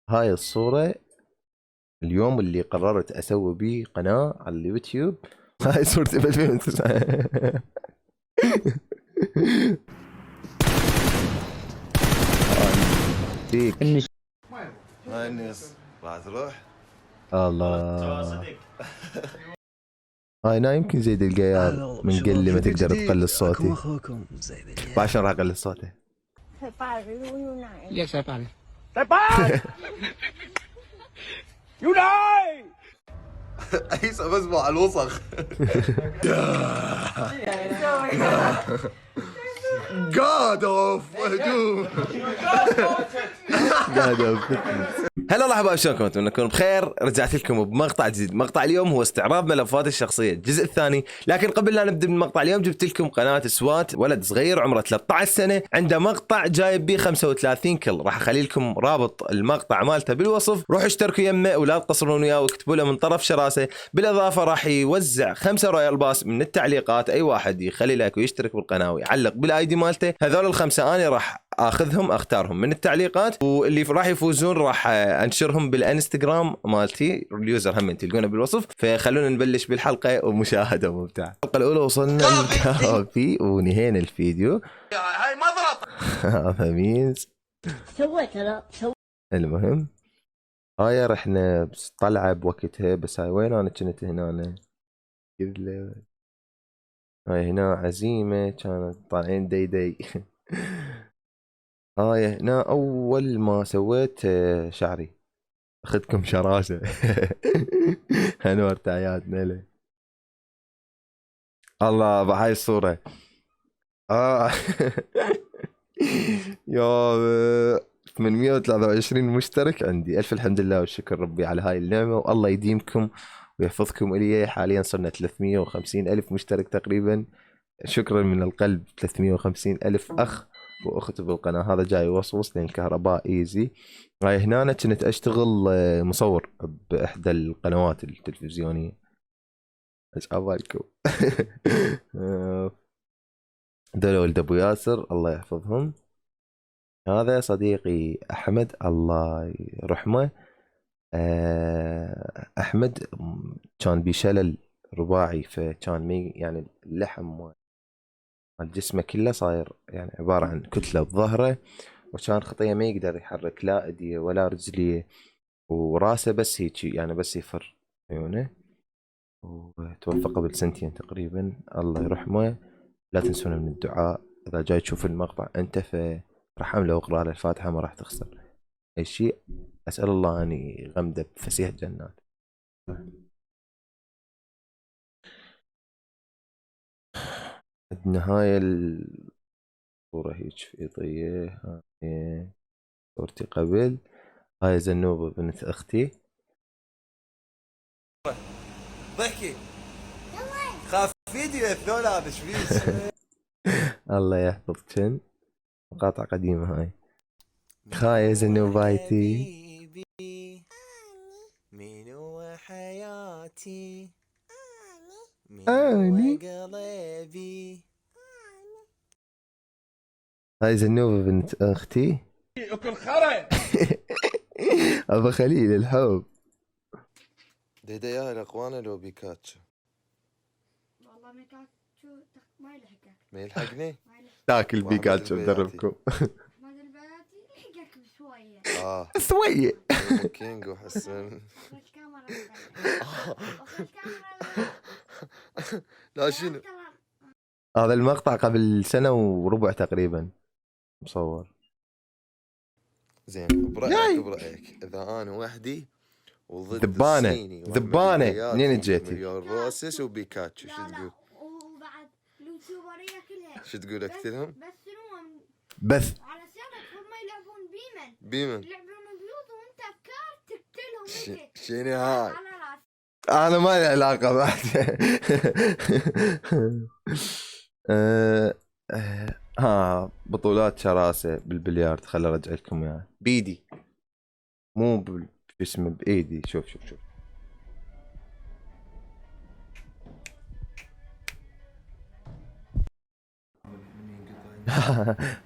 هاي الصورة اليوم اللي قررت اسوي بيه قناة على اليوتيوب. هاي صورتي ب 2009. فيك هاي الناس راح تروح. الله. هاي هنا يمكن زيد القيال من قل ما تقدر تقلص صوتي. اخوكم زيد القيال. بعشان راح اقلص صوته. ใส่ป่าไปรู้อยู่ไหน เรียกสายป่านเลย عيسى بسمع على الوسخ. God of هجوم. هلا الله احباب، شلونكم؟ اتمنى تكونوا بخير. رجعت لكم بمقطع جديد. مقطع اليوم هو استعراض ملفات الشخصيه الجزء الثاني، لكن قبل لا نبدا بالمقطع اليوم جبت لكم قناه سوات، ولد صغير عمره 13 سنه عنده مقطع جايب بيه 35 كل. راح اخلي لكم رابط المقطع مالته بالوصف، روحوا اشتركوا يمه ولا تقصرون وياه واكتبوا له من طرف شراسه. بالاضافه راح يوزع 5 رويال باس من التعليقات. اي واحد يخلي لايك ويشترك بالقناه ويعلق بالاي دي مالته، هذول الخمسه انا راح اخذهم اختارهم من التعليقات، واللي راح يفوزون راح انشرهم بالانستغرام مالتي، اليوزر هم تلقونه بالوصف. فخلونا نبلش بالحلقه ومشاهده ممتعه. الحلقه الاولى وصلنا للكافي ونهينا الفيديو. هاي مضرب. هذا مينز. سويت انا المهم هاي رحنا طلعه بوقتها، بس هاي وين انا كنت هنا هاي هنا عزيمه كانت طالعين دي. هاي هنا اول ما سويت شعري. اخذكم شراسه. انور تعياد نيله. الله بهاي الصوره. يا 823 مشترك عندي. الف الحمد لله والشكر ربي على هاي النعمه، والله يديمكم ويحفظكم الي. حاليا صرنا 350 الف مشترك تقريبا. شكرا من القلب 350 الف اخ واخت بالقناه. هذا جاي وصوص لان كهرباء ايزي. هاي هنا أنا كنت اشتغل مصور باحدى القنوات التلفزيونيه. ايش عبالكم؟ دول ولد ابو ياسر الله يحفظهم. هذا صديقي احمد الله يرحمه. احمد كان بشلل رباعي، فكان يعني اللحم مال جسمه كله صاير يعني عبارة عن كتلة بظهره، وكان خطية ما يقدر يحرك لا ايديه ولا رجليه، وراسه بس هيك يعني بس يفر عيونه. وتوفى قبل 2 سنين تقريبا الله يرحمه. لا تنسونا من الدعاء. اذا جاي تشوف المقطع انت فراح امله واقرا له الفاتحة ما راح تخسر اي شيء. اسأل الله ان يغمده بفسيح الجنات. النهاية الصورة هيك فيضية. هاي صورتي قبل. هاي زنوبة بنت اختي. ضحكي خاف فيديو الثول هذا ايش فيه؟ الله يحفظكن. مقاطع قديمة هاي. خاية زنوبايتي. من هو حياتي آني. قلبي. هاي زنوبة بنت اختي. اكل خرا. ابا خليل الحب. ديديا الاخوان لو بيكاتشو. والله بيكاتشو ما يلحقك ما يلحقني. تاكل واحد بيكاتشو البياتي. بدربكم. ما ادري بناتي يلحقك بشويه سوية. كينج وحسن. الكاميرا الكاميرا لا شنو؟ هذا المقطع قبل 1.25 سنة تقريبا مصور. زين جاي. برايك اذا انا وحدي وضد ذبانة. الصيني ذبانة. منين جيتي؟ مليون روسس وبيكاتشو شو تقول؟ وبعد اليوتيوبريه كلها شو تقول اقتلهم؟ بس شنو بث. على سبب هم يلعبون بيمن يلعبون بيوت وانت بكار تقتلهم هيك شنو هاي؟ على راسك. انا ما لي علاقة بعد. ها بطولات شراسة بالبلياردو. خل ارجع لكم اياها بيدي مو باسم بايدي. شوف شوف شوف.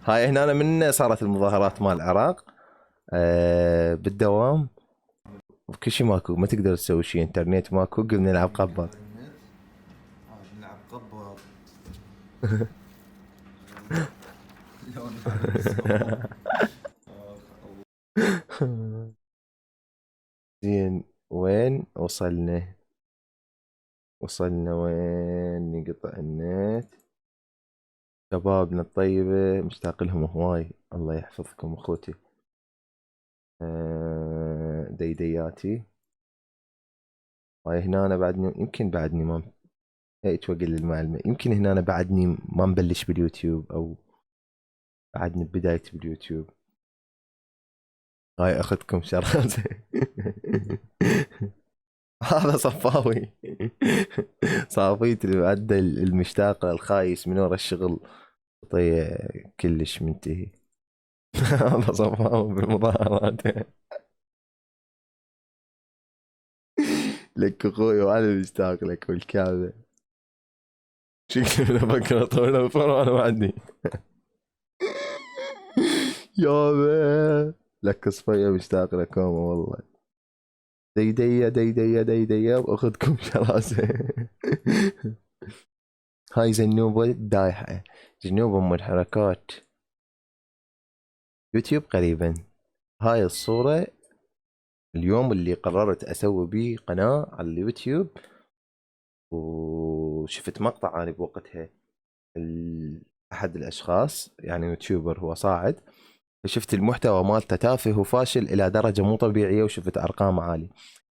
هاي هنا من صارت المظاهرات مال العراق. بالدوام كل شيء ماكو، ما تقدر تسوي شيء، انترنت ماكو، قلنا نلعب قبض. نلعب قبض. زين وين وصلنا؟ وصلنا وين؟ نقطع النت. شبابنا الطيبة مشتاق لهم هواي، الله يحفظكم اخوتي. ديدياتي هاي هنا أنا بعدني، يمكن بعدني ما هيك وقل المعلمة، يمكن هنا أنا بعدني ما مبلش باليوتيوب أو بعدني ببدايتي باليوتيوب. هاي أخذكم شرازة. هذا صفاوي. صافيت المعدل المشتاق للخايس من ورا الشغل طيب كلش منتهي. هذا صفاوي بالمظاهرات. لك اخوي وانا مشتاق لك والكعبة. شكلي من افكر طويلة بفرع وانا بعدني. يابا لك صفية مشتاق لكم والله. ديدية ديدية ديدية واخذكم شراسة. هاي زنوبة دايحة، زنوبة ام الحركات. يوتيوب قريبا. هاي الصورة اليوم اللي قررت اسوي بيه قناة على اليوتيوب، وشفت مقطع انا بوقتها احد الاشخاص يعني يوتيوبر هو صاعد، فشفت المحتوى مالته تافه وفاشل الى درجة مو طبيعية، وشفت ارقام عالية.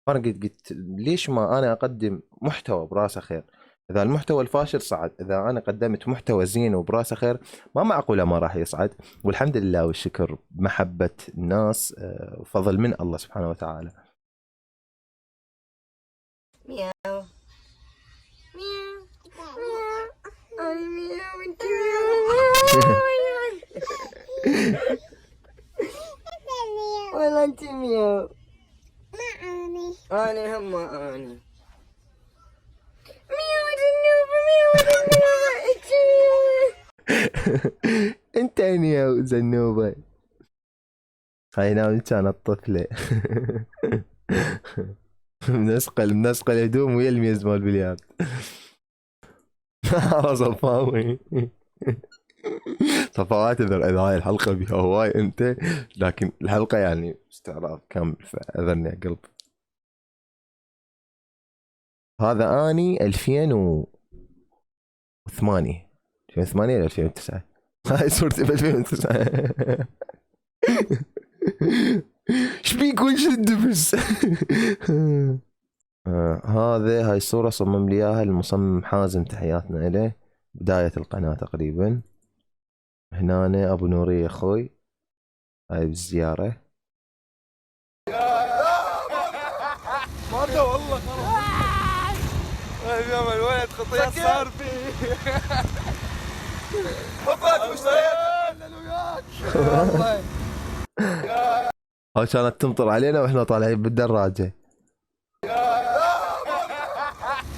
فانا قلت ليش ما انا اقدم محتوى براسه خير؟ اذا المحتوى الفاشل صعد، اذا انا قدمت محتوى زين وبراسه خير ما معقوله ما راح يصعد. والحمد لله والشكر بمحبه الناس وفضل من الله سبحانه وتعالى. مياو مياو مياو أنا مياو وانت مياو. ولا انت مياو. أنا هم أنا مياو جنوب مياو جنوب. انت يا زنوبه. هاي ناوي كانت طفله. منسقل هدوم ويا الميز مال بليات. هذا صفاوي. صفوات اذا هاي الحلقه بها هواي انت، لكن الحلقه يعني استعراض كامل فاذرني يا قلب. هذا اني 2008 ولا 2009. هاي صورتي ب 2009. شبيك وش الدبس. هذا هاي الصورة صمم لي اياها المصمم حازم، تحياتنا اليه، بداية القناة تقريبا. هنا ابو نوري اخوي هاي بالزيارة. مرة والله خلاص. يا الولد خطير صار فيه. حطيت مشتريات انا وياك. والله. هاي كانت تمطر علينا واحنا طالعين بالدراجة.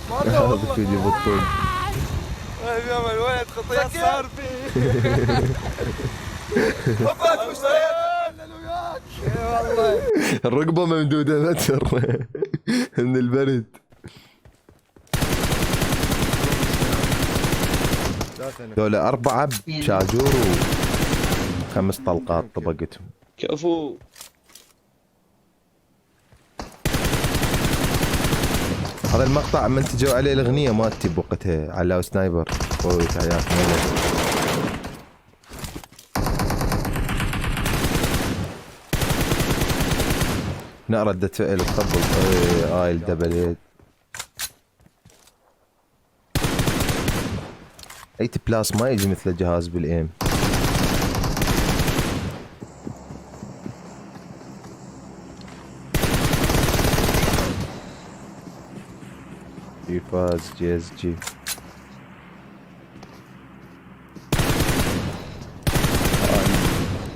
مرة والله. فيديو بالطول. يا الولد خطير صار فيه. حطيت مشتريات انا وياك. والله. الرقبة ممدودة متر من البرد. دولة 4 بشاجور و5 طلقات طبقتهم. كفو. هذا المقطع منتجوا عليه الاغنية مالتي بوقتها علاو سنايبر. اوي تحياتنا له. هنا ردة فعل تخبل. اي الدبل هيد. 8 بلاس ما يجي مثل الجهاز بالايم. فاز جي اس جي.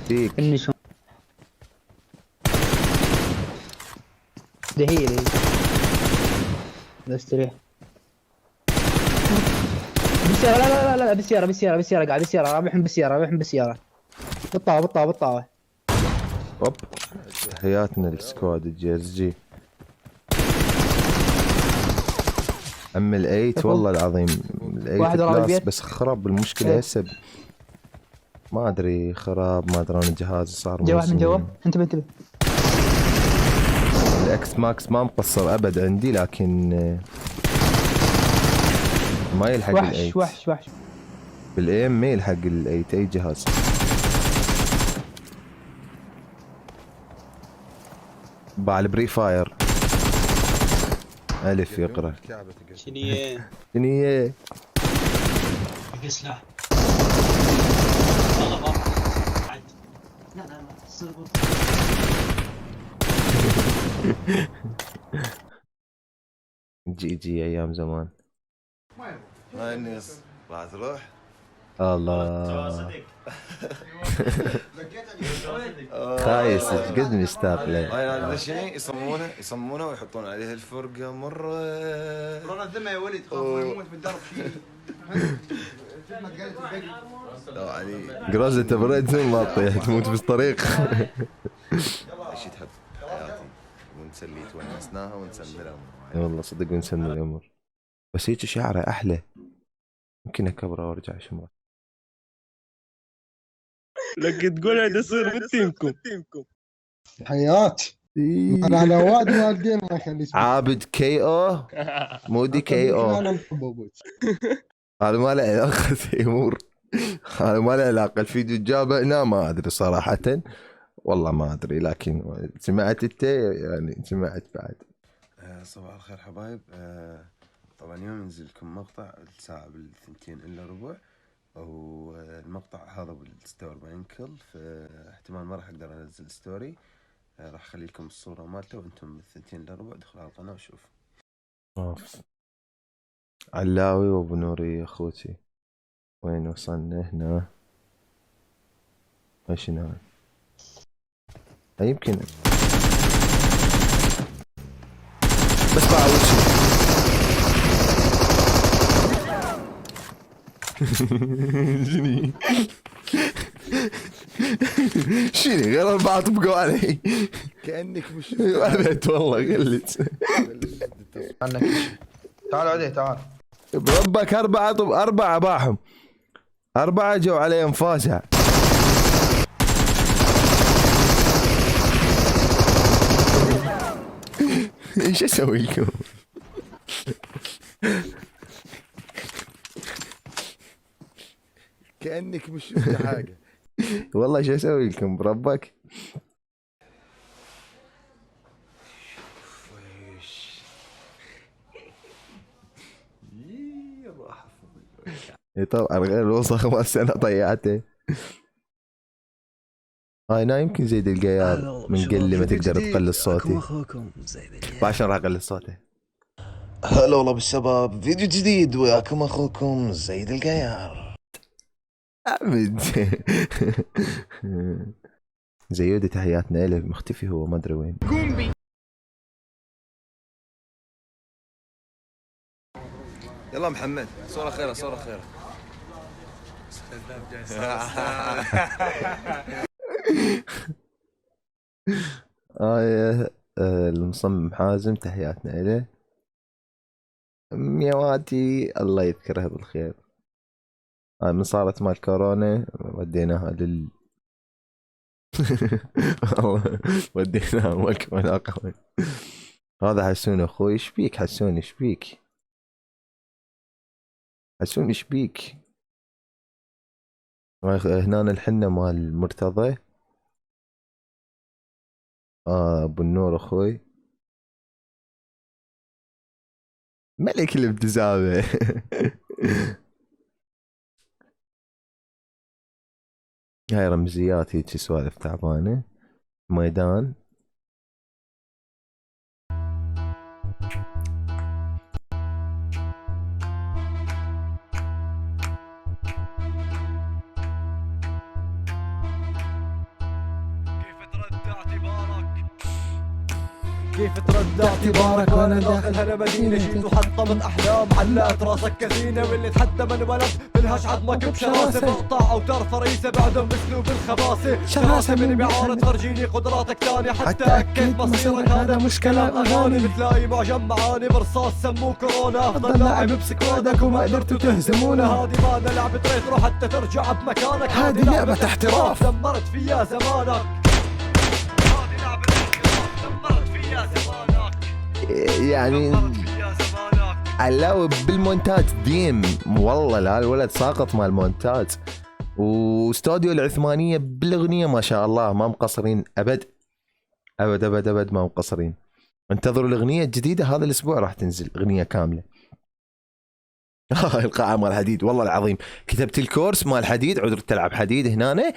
فيك اني شو ده هي استريح بالسيارة. لا بالسيارة قاعد بالسيارة. رابحهم بالسيارة بالطاوة. اوب تحياتنا للسكواد الجي. عم الايت والله العظيم الايت واحد ورا كلاس البيت. بس خرب المشكله هسه ما ادري خراب ما ادري انا الجهاز صار جا واحد من جوا، موسمي. انتبه. الاكس ماكس ما مقصر ابد عندي لكن ما يلحق الايت. وحش. بالايم ما يلحق الايت اي جهاز. باع البري فاير الف يقرا شنية شنية بقى سلاح والله بابا عد لا صدق جي ايام زمان. هاي الناس راح تروح. الله خايس قد مستابله. هاي هذا شيء يصمونه ويحطون عليه الفرقه مره. كورونا الذمه يا ولد، خاف ما يموت بالدرب شيء. ما تقلت البقي. يعني جروز انت بريت ما تطيح تموت بالطريق. ايش تحب حياتي ونسلي تونسناها ونسمي الامور. والله صدق ونسمي الامور بس هيك شعره احلى يمكن اكبره وارجع شمال. لك تقول هذا يصير من تيمكم. حيات انا على واد والدين الله يخلي اسمه. عابد كي او مودي كي او. انا محب ابوي. هذا ما له علاقه تيمور. هذا ما له علاقه. الفيديو جابه هنا ما ادري صراحه والله ما ادري لكن سمعت انت يعني سمعت بعد. صباح الخير حبايب. طبعا اليوم ينزل لكم مقطع الساعة 2:15 والمقطع هذا بالستور بينكل فاحتمال ما راح اقدر انزل ستوري. راح اخلي لكم الصورة مالته وانتم 2:15 ادخلوا على القناة وشوف. علاوي وابو نوري اخوتي وين وصلنا هنا؟ ايش هنا؟ يمكن بس بعود شنو شنو غير 4 طبقوا علي كأنك مش عبيت والله قلت تعال عليه تعال. بربك 4 باعهم 4 جو عليهم فازع. ايش اسوي لكم؟ كأنك مش شفت حاجة. والله ايش اسوي لكم بربك؟ طبعا غير الوسخ ما السنة ضيعته. هاي نا يمكن زيد القيار من قل ما تقدر تقلل صوتي. عشان راح اقلل صوتي. هلا والله بالشباب، فيديو جديد وياكم اخوكم زيد القيار. عمد زيودي تحياتنا له مختفي هو ما ادري وين. يلا محمد صورة خيرة صورة خيرة. المصمم حازم تحياتنا له. ميواتي الله يذكرها بالخير. من صارت مال كورونا وديناها لل والله وديناها مالكم علاقة. هذا حسون اخوي. ايش بيك حسون ايش بيك؟ حسون ايش بيك؟ هنا الحنة مال مرتضى. ابو النور اخوي ملك الابتسامة. هاي رمزيات هيك سوالف تعبانة. ميدان كيف تردى اعتبارك وانا داخل هلا مدينة جيت وحطمت احلام علقت راسك كزينة واللي تحدى من ولد بلهاش عظمك بشراسة بقطع اوتار فريسة بعدهم باسلوب الخباثة شراسة من بيعارض فرجيني قدراتك تاني حتى اكد مصيرك هذا مش كلام اغاني بتلاقي معجم معاني برصاص سموه كورونا افضل لاعب بسكوادك وما قدرتوا تهزمونا هادي ما لعبة ريترو حتى ترجع بمكانك هادي لعبة احتراف دمرت فيها زمانك هادي لعبة احتراف دمرت فيها زمانك يعني علاوي بالمونتاج ديم والله لا الولد ساقط مال المونتاج. واستوديو العثمانية بالاغنية ما شاء الله ما مقصرين ابد ابد ابد ابد ما مقصرين. انتظروا الاغنية الجديدة هذا الاسبوع راح تنزل اغنية كاملة. القاعة مال الحديد والله العظيم كتبت الكورس مال الحديد عذرت تلعب حديد هنا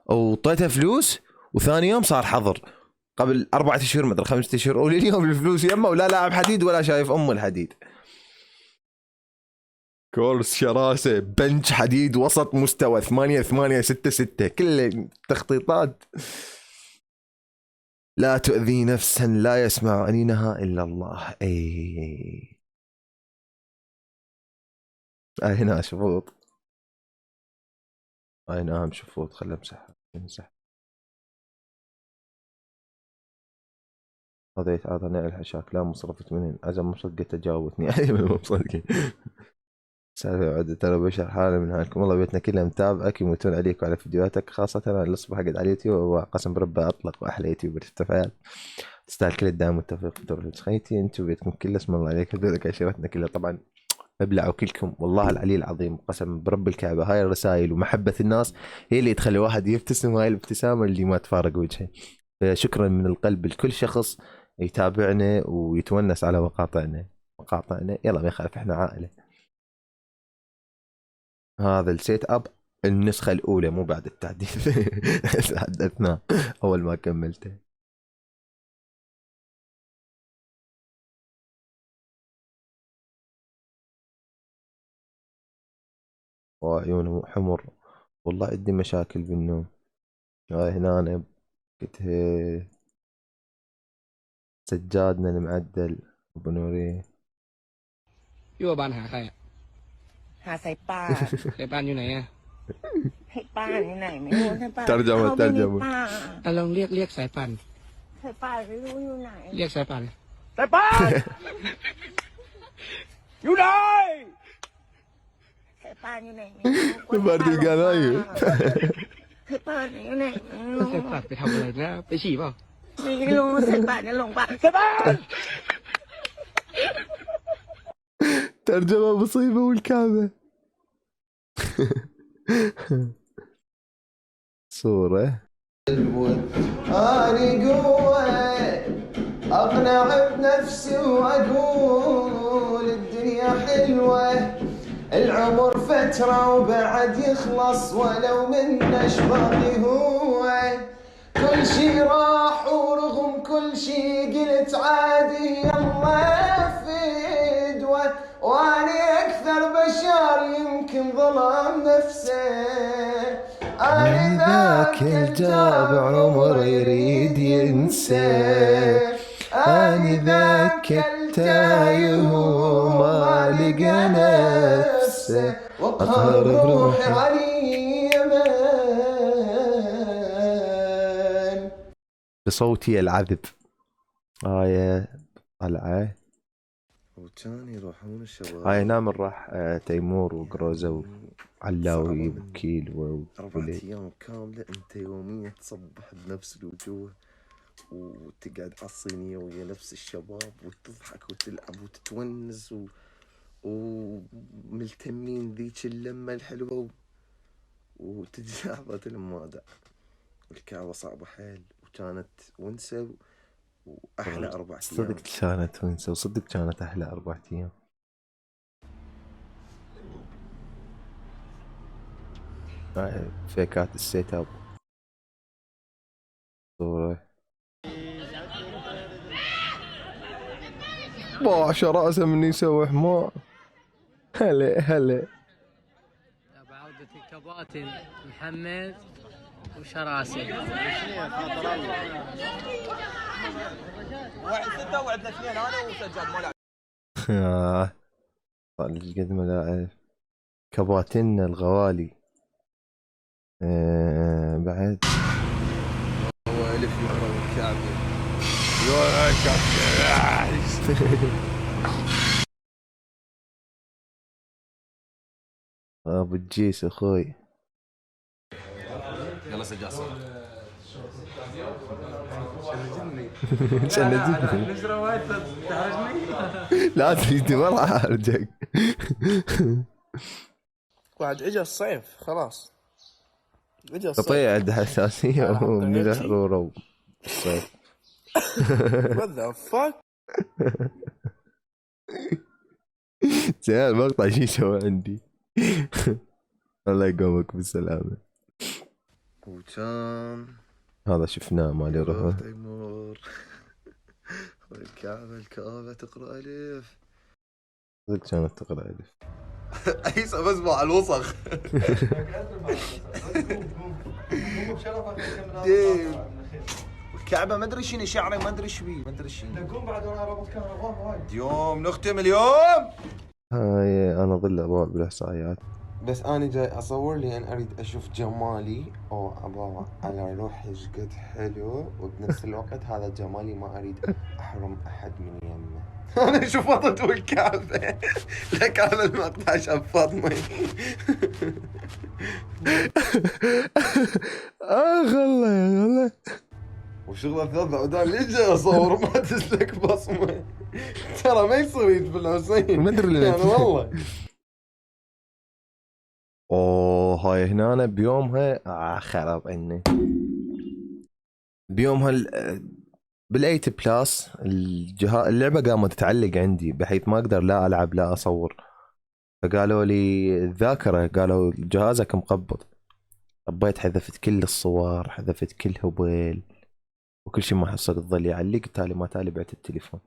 وطيته فلوس وثاني يوم صار حظر قبل 4 اشهر مدري 5 اشهر ولليوم الفلوس يمه ولا لاعب حديد ولا شايف الحديد. كورس شراسة بنش حديد وسط مستوى 8 8 6 6 كل تخطيطات. لا تؤذي نفسا لا يسمع أنينها إلا الله. أي هنا شفوط نعم شفوط خلنا امسح هذا يتعاطى الحشاك لا مصرفت منين عزم مصدقة تجاوبتني مصدقة سالفة عدة ترى بشر حالة من هالكم والله بيتنا كلها متابعك يموتون عليك وعلى فيديوهاتك خاصة أنا الأصبح قاعد على اليوتيوب وقسم بربي أطلق وأحلى يوتيوبر في التفعيل تستاهل كل الدعم والتوفيق في دورة خيتي أنتم بيتكم كله اسم الله عليك هذولك عشيرتنا كلها طبعا ابلعوا كلكم والله العلي العظيم قسم برب الكعبة. هاي الرسائل ومحبة الناس هي اللي تخلي واحد يبتسم هاي الابتسامة اللي ما تفارق وجهه. شكرا من القلب لكل شخص يتابعنا ويتونس على مقاطعنا يلا ما يخالف احنا عائلة. هذا السيت اب النسخة الأولى مو بعد التحديث حدثنا أول ما كملته. وعيونه حمر والله عندي مشاكل بالنوم. هاي هنا أنا قلت سجادنا المعدل وبنوريه อยู่กับบ้านหาใครอ่ะ หาสายป่าน ใส่บ้านอยู่ไหนอ่ะ ให้ป่านที่ไหนไม่รู้สายป่าน ترجمة เขาไม่มี ترجمة ป่า อ่ะลองเรียกสายป่าน สายป่านไม่รู้อยู่ไหน เรียกสายป่าน สายป่านอยู่ไหน สายป่านอยู่ไหนไม่รู้ Berarti kan ayo. สายป่านอยู่ไหนไม่รู้ สายป่านไปทำอะไรนะไปฉี่เปล่า ไม่รู้สายป่านจะหลงป่า สายป่าน ترجمة مصيبة والكعبة. صورة أنا قوة أقنع بنفسي وأقول الدنيا حلوة العمر فترة وبعد يخلص ولو منش باقي هو كل شي راح ورغم كل شي قلت عادي يلا فدوة واني اكثر بشر يمكن ظلم نفسه انا ذاك الجاب عمر يريد ينسى انا ذاك التايه وما لقى نفسه واقهر بروحي علي يمن بصوتي العذب طلعه وكان يروحون الشباب هاي نام راح تيمور وقروزة وعلاوي وكيل 4 أيام كاملة أنت يوميا تصبح بنفس الوجوه وتقعد على الصينية ويا نفس الشباب وتضحك وتلعب وتتونس وملتمين ذيك اللمة الحلوة وتجي لحظة المادع. الكعبة صعبة حيل وكانت ونسة وأحلى 4 أيام. صدق كانت ونسة وصدق كانت أحلى 4 أيام. فيكات السيت اب صورة باش راسه من يسوي حمار. هلا بعودة الكباتن محمد وشراسي. قد ما لاعب كباتن الغوالي. بعد هو الف يورو الكعبه. ابو الجيس اخوي. يلا سجل صوت. شنجني. لا تريدني ما راح ارجعك. بعد اجى الصيف خلاص. اجى الصيف. قطيع عندها حساسيه ومن الحرورة الصيف. What the fuck؟ زين المقطع شي سوى عندي. الله يقومك بالسلامة. وكان هذا شفناه مالي روحه. تيمور والكعبة الكآبة تقرأ ألف. صدق كانت تقرأ ألف. عيسى بس مع الوسخ. الكعبة ما ادري شنو شعري ما ادري ايش بيه ما ادري شنو. نقوم بعد وراي رابط كهرباء هاي. اليوم نختم اليوم. هاي انا ظل اضوء بالاحصائيات. بس انا جاي اصور لان اريد اشوف جمالي او ابغى على روحي قد حلو وبنفس الوقت هذا جمالي ما اريد احرم احد من يمه. انا شفطت والكعبه لك هذا المقطع شاف فاطمه. الله يا الله. وشغله ثلاثة عدال ليش جاي اصور ما تسلك بصمه. ترى ما يسوي بالحسين ما ادري يعني والله. اوه هاي هنا أنا بيومها خرب عني. بيومها بالايت بلاس اللعبه قامت تعلق عندي بحيث ما اقدر لا العب لا اصور. فقالوا لي الذاكره قالوا جهازك مقبض. طبيت حذفت كل الصور حذفت كل هبل وكل شيء ما حصل ظل يعلق. تالي ما تالي بعت التليفون.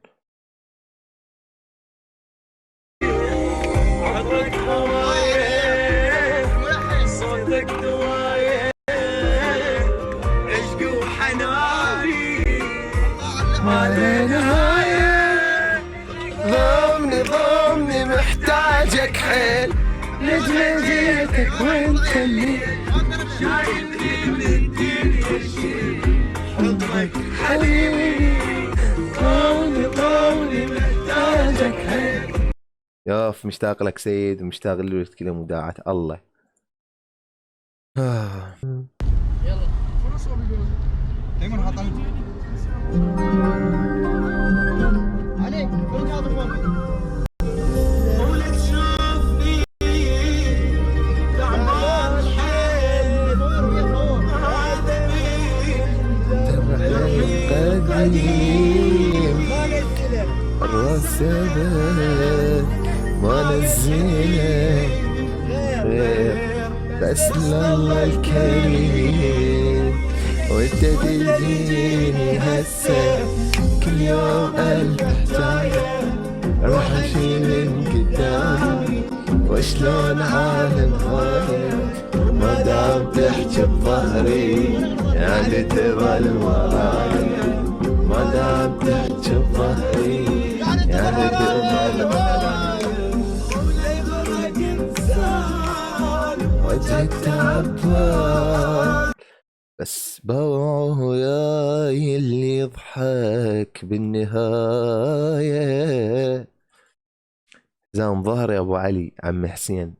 صوتك دوايه عشق وحناني ما له نهايه. ضمني محتاجك حيل. نجم جيتك وانت اللي شايلني من الدنيا شيء. حضنك حبيبي طولي محتاجك حيل. ياف مشتاق لك سيد ومشتاق له كذا مداعات الله. تيمور حط عليك كل هذا ولك شوفني تعبان حيل هذا قديم الرسالة ما نزله غير بس لله الكريم. وانت تجيني هسه كل يوم ألف حساب راح اشيل من قدامي وشلون عالم غايب ما دام تحكي بظهري يعني تظل وراي. ما دام تحكي بظهري يعني تظل وراي. وجهك تعبان بس بوياي اللي يضحك بالنهاية. زام ظهري ابو علي عم حسين.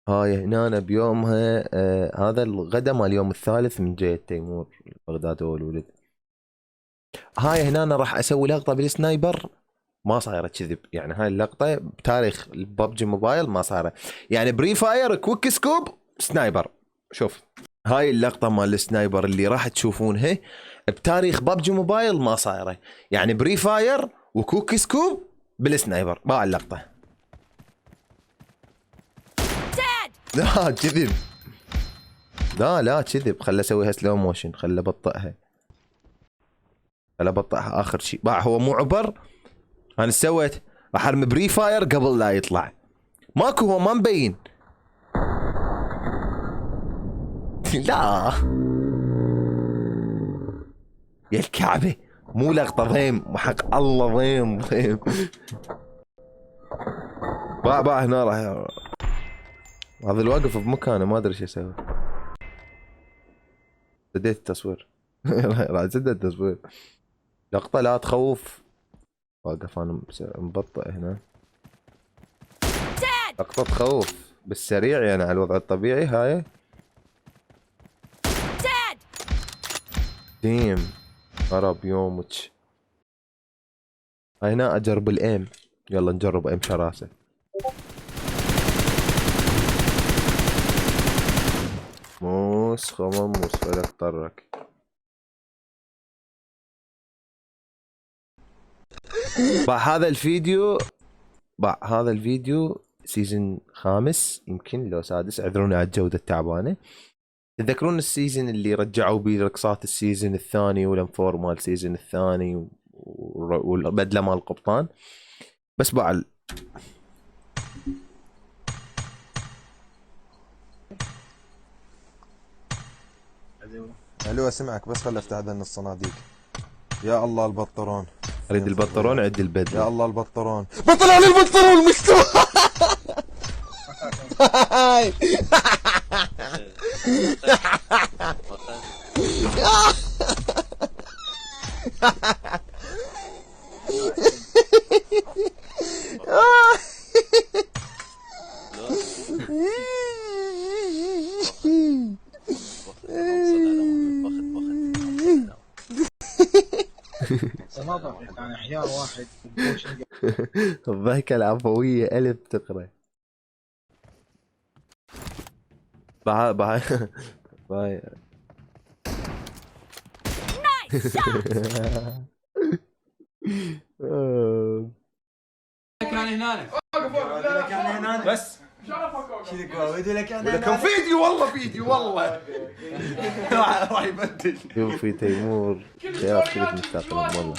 هاي هنا أنا بيومها هذا الغدا مال اليوم الثالث من جيت تيمور بغداد والولد. هاي هنا أنا راح اسوي لقطة بالسنايبر ما صايره كذب. يعني هاي اللقطة بتاريخ الببجي موبايل ما صايره. يعني بري فاير كويك سكوب سنايبر. شوف هاي اللقطة مال السنايبر اللي راح تشوفونها بتاريخ ببجي موبايل ما صايره. يعني بري فاير وكوك سكوب بالسنايبر باع اللقطة. لا كذب. لا كذب. خل اسويها سلو موشن. خل ابطئها اخر شيء. باع هو مو عبر. انا ايش سويت؟ راح ارمي بري فاير قبل لا يطلع. ماكو هو ما مبين. لا يا الكعبة مو لقطة ضيم وحق الله ضيم. باع هنا راح هذا الواقف بمكانه ما ادري ايش يسوي. سديت التصوير. راح سدد التصوير. لقطة لا تخوف. واقف انا مبطئ هنا. لقطة تخوف بالسريع يعني على الوضع الطبيعي هاي. ديم خرب يومك. هنا اجرب الايم. يلا نجرب ايم شراسة. موس خمموس فلك طرك. هذا الفيديو سيزن 5 يمكن لو 6. اعذروني على الجودة التعبانة. تذكرون السيزن اللي رجعوا بيه رقصات السيزن الثاني والانفور مال السيزن الثاني والبدلة مال القبطان. بس باع الو اسمعك بس خل افتح ذن الصناديق. يا الله البطرون. اريد البطرون عد البدلة. يا الله البطرون. بطل على البطرون مستوى. يعني احياء واحد. الضحكة العفوية ألف تقرأ. باي بس لكن فيديو والله راح يبدل. شوف في تيمور شاف كيف مستقبل والله.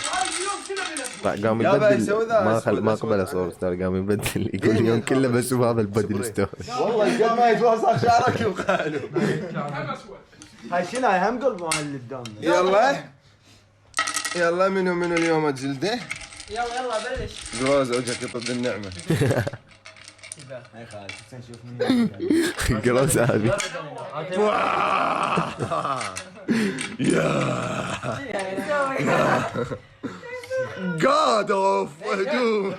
قام يبدل ما قبل اصور ستوري. قام يبدل يقول اليوم كله بس هذا البدل ستوري. والله قد ما يتواصل شعرك وقالوا. هاي شنو هاي هم قلب مال اللي قدامنا. يلا منو اليوم جلده. يلا بلش. جواز وجهك يطب النعمة. هاي خالد نشوف قراص هذه. God of هدوم.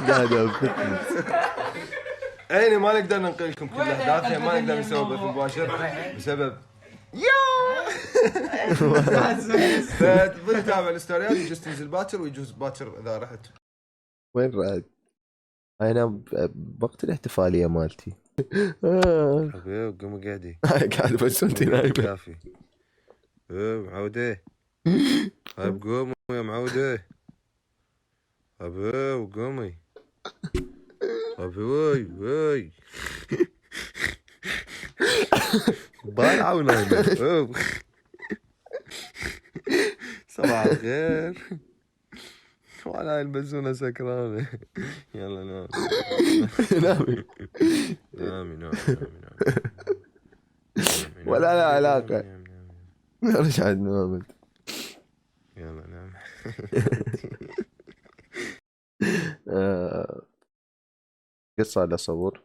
قاعد فتنس. عيني ما نقدر ننقل لكم كل احداثها. ما نقدر نسوي بث مباشر بسبب فتظل تتابع الستوريات ويجوز تنزل باكر ويجوز باكر اذا رحت. وين رأيت؟ انا بوقت الاحتفالية مالتي. قوم قاعدي. قاعد بس انت نايمة. كافي. معودة. هاي قومي يا معودة. ابو قومي. وي بالعة ونايمة. صباح الخير. ولا البزونة سكرانة. يلا نامي. نامي. ولا لا علاقة. رجعت نامت. يلا نام. قصة لصور.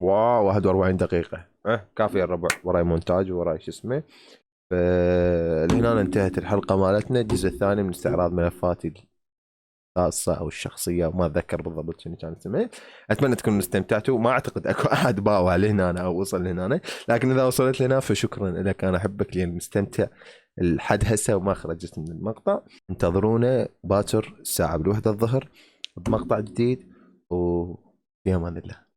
واو 41 دقيقة. كافي الربع. وراي مونتاج وراي شو اسمه. هنا انتهت الحلقة مالتنا. الجزء الثاني من استعراض ملفاتي الخاصة او الشخصية. ما اتذكر بالضبط شنو كان اسمه. اتمنى تكونوا استمتعتوا. ما اعتقد اكو احد باوع لهنا او وصل لهنا. لكن اذا وصلت لنا فشكرا لك. انا احبك لان مستمتع لحد هسه وما خرجت من المقطع. انتظرونا باكر الساعة 1 الظهر بمقطع جديد. وفي امان الله.